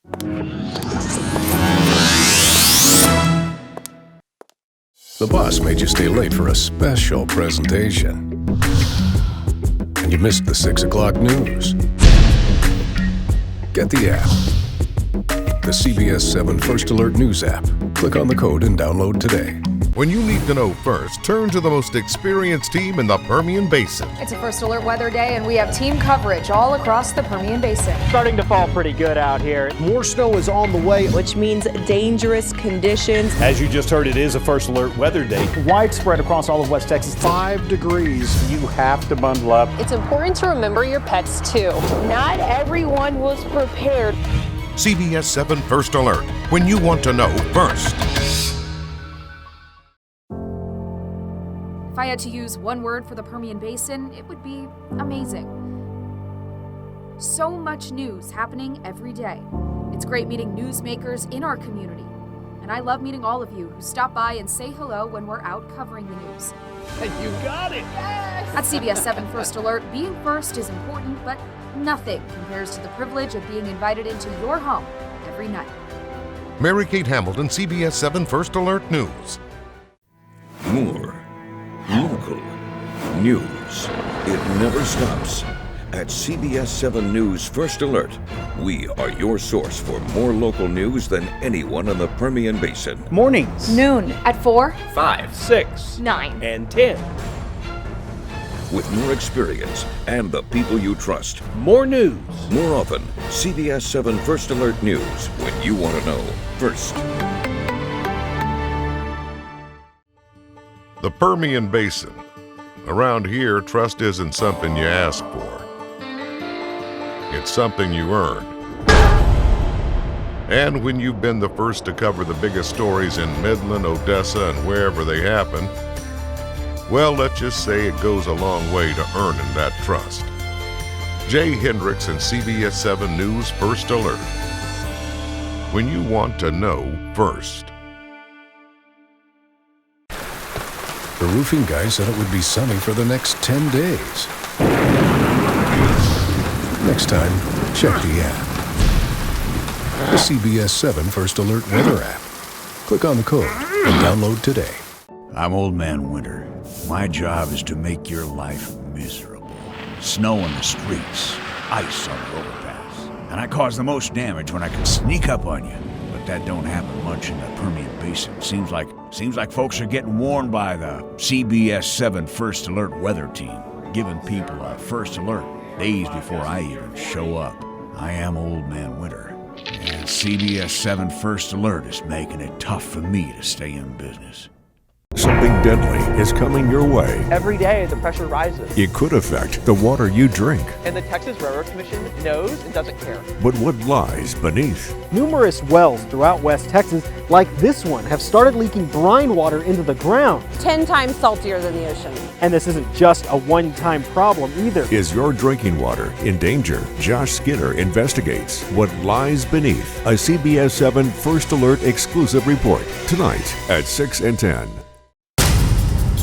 The boss made you stay late for a special presentation. And you missed the 6 o'clock news. Get the app. The CBS 7 First Alert News app. Click on the code and download today. When you need to know first, turn to the most experienced team in the Permian Basin. It's a First Alert weather day, and we have team coverage all across the Permian Basin. Starting to fall pretty good out here. More snow is on the way, which means dangerous conditions. As you just heard, it is a First Alert weather day. Widespread across all of West Texas. 5 degrees. You have to bundle up. It's important to remember your pets, too. Not everyone was prepared. CBS 7 First Alert. When you want to know first. If I had to use one word for the Permian Basin, it would be amazing. So much news happening every day. It's great meeting newsmakers in our community. And I love meeting all of you who stop by and say hello when we're out covering the news. You got it! Yes! At CBS 7 First Alert, being first is important, but nothing compares to the privilege of being invited into your home every night. Mary Kate Hamilton, CBS 7 First Alert News. More local news. It never stops. At CBS 7 News First Alert, we are your source for more local news than anyone in the Permian Basin. Mornings. Noon. At 4. 5, 6, 9. and 10. With more experience and the people you trust. More news. More often, CBS 7 First Alert News, when you want to know first. The Permian Basin. Around here, trust isn't something you ask for. It's something you earn. And when you've been the first to cover the biggest stories in Midland, Odessa, and wherever they happen, well, let's just say it goes a long way to earning that trust. Jay Hendricks and CBS 7 News First Alert. When you want to know first. The roofing guy said it would be sunny for the next 10 days. Next time, check the app. The CBS 7 First Alert weather app. Click on the code and download today. I'm Old Man Winter. My job is to make your life miserable. Snow in the streets, ice on the overpass. And I cause the most damage when I can sneak up on you. But that don't happen much in the Permian Basin. Seems like folks are getting warned by the CBS 7 First Alert weather team, giving people a first alert days before I even show up. I am Old Man Winter, and CBS 7 First Alert is making it tough for me to stay in business. Something deadly is coming your way. Every day the pressure rises. It could affect the water you drink. And the Texas Railroad Commission knows and doesn't care. But what lies beneath? Numerous wells throughout West Texas, like this one, have started leaking brine water into the ground. 10 times saltier than the ocean. And this isn't just a one-time problem either. Is your drinking water in danger? Josh Skinner investigates what lies beneath. A CBS 7 First Alert exclusive report tonight at 6 and 10.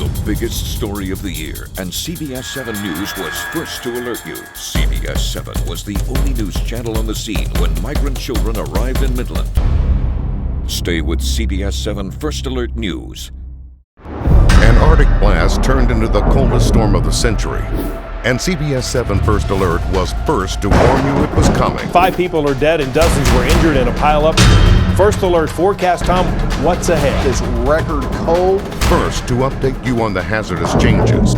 The biggest story of the year, and CBS 7 News was first to alert you. CBS 7 was the only news channel on the scene when migrant children arrived in Midland. Stay with CBS 7 First Alert News. An Arctic blast turned into the coldest storm of the century. And CBS 7 First Alert was first to warn you it was coming. 5 people are dead and dozens were injured in a pileup. First Alert forecast, Tom, what's ahead? It's record cold. First to update you on the hazardous changes.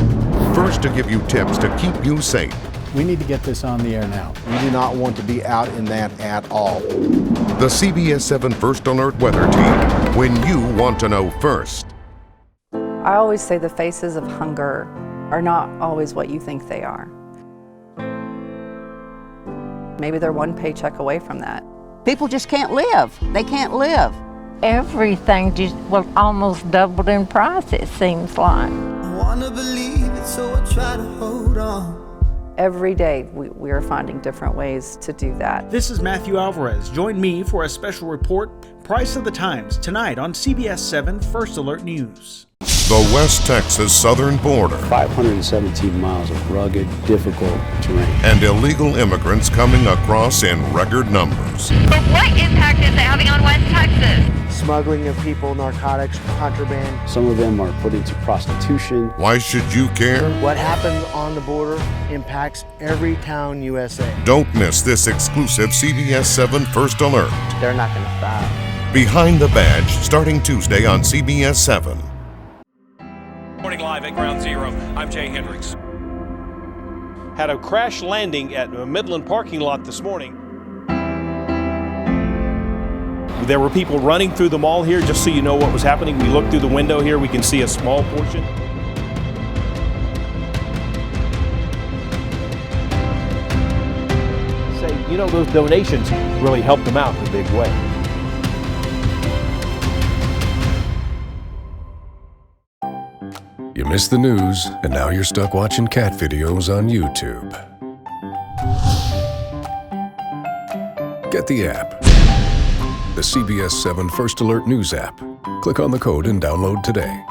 First to give you tips to keep you safe. We need to get this on the air now. We do not want to be out in that at all. The CBS 7 First Alert weather team, when you want to know first. I always say the faces of hunger are not always what you think they are. Maybe they're one paycheck away from that. People just can't live. They can't live. Everything just almost doubled in price, it seems like. I wanna believe it, so I try to hold on. Every day we are finding different ways to do that. This is Matthew Alvarez. Join me for a special report, Price of the Times, tonight on CBS 7 First Alert News. The West Texas southern border. 517 miles of rugged, difficult terrain. And illegal immigrants coming across in record numbers. But what impact is it having on West Texas? Smuggling of people, narcotics, contraband. Some of them are put into prostitution. Why should you care? What happens on the border impacts every town USA. Don't miss this exclusive CBS 7 First Alert. They're not going to stop. Behind the Badge, starting Tuesday on CBS 7. Morning live at Ground Zero. I'm Jay Hendricks. Had a crash landing at a Midland parking lot this morning. There were people running through the mall here, just so you know what was happening. We look through the window here, we can see a small portion. Say, you know, those donations really helped them out in a big way. You missed the news, and now you're stuck watching cat videos on YouTube. Get the app. The CBS 7 First Alert News app. Click on the code and download today.